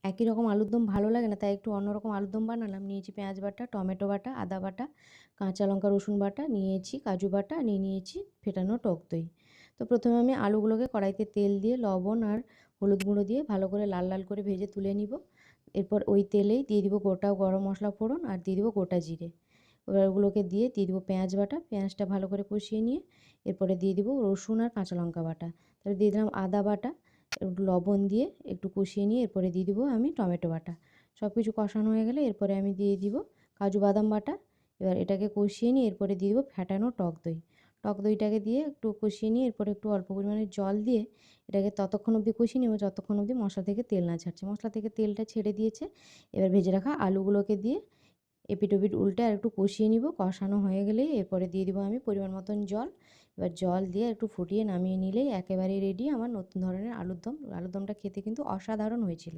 একই রকম আলুর দম ভালো লাগে না, তাই একটু অন্যরকম আলুর দম বানালাম। নিয়েছি পেঁয়াজ বাটা, টমেটো বাটা, আদা বাটা, কাঁচা লঙ্কা রসুন বাটা, নিয়েছি কাজু বাটা, নিয়েছি ফেটানো টক দই। তো প্রথমে আমি আলুগুলোকে কড়াইতে তেল দিয়ে লবণ আর হলুদ গুঁড়ো দিয়ে ভালো করে লাল লাল করে ভেজে তুলে নিব। এরপর ওই তেলেই দিয়ে দিব গোটা গরম মশলা ফোড়ন আর দিয়ে দিব গোটা জিরে। এবার ওগুলোকে দিয়ে দিব পেঁয়াজ বাটা, পেঁয়াজটা ভালো করে কষিয়ে নিয়ে এরপরে দিয়ে দিব রসুন আর কাঁচা লঙ্কা বাটা। তারপরে দিয়ে দিলাম আদা বাটা, একটু লবণ দিয়ে একটু কষিয়ে নিয়ে এরপরে দিয়ে দিব আমি টমেটো বাটা। সব কিছু কষানো হয়ে গেলে এরপরে আমি দিয়ে দিব কাজু বাদাম বাটা। এবার এটাকে কষিয়ে নিয়ে এরপরে দিয়ে দিব ফ্যাটানো টক দই। টক দইটাকে দিয়ে একটু কষিয়ে নিয়ে এরপরে একটু অল্প পরিমাণে জল দিয়ে এটাকে ততক্ষণ অবধি কষিয়ে নেব যতক্ষণ অবধি মশলা থেকে তেল না ছাড়ছে। মশলা থেকে তেলটা ছেড়ে দিয়েছে। এবার ভেজে রাখা আলুগুলোকে দিয়ে এপিঠ ওপিঠ উল্টে আর একটু কষিয়ে নিব। কষানো হয়ে গেলেই এরপরে দিয়ে দিব আমি পরিমাণ মতন জল। এবার জল দিয়ে একটু ফুটিয়ে নামিয়ে নিলেই একেবারেই রেডি আমার নতুন ধরনের আলুর দম। আলুর দমটা খেতে কিন্তু অসাধারণ হয়েছিল।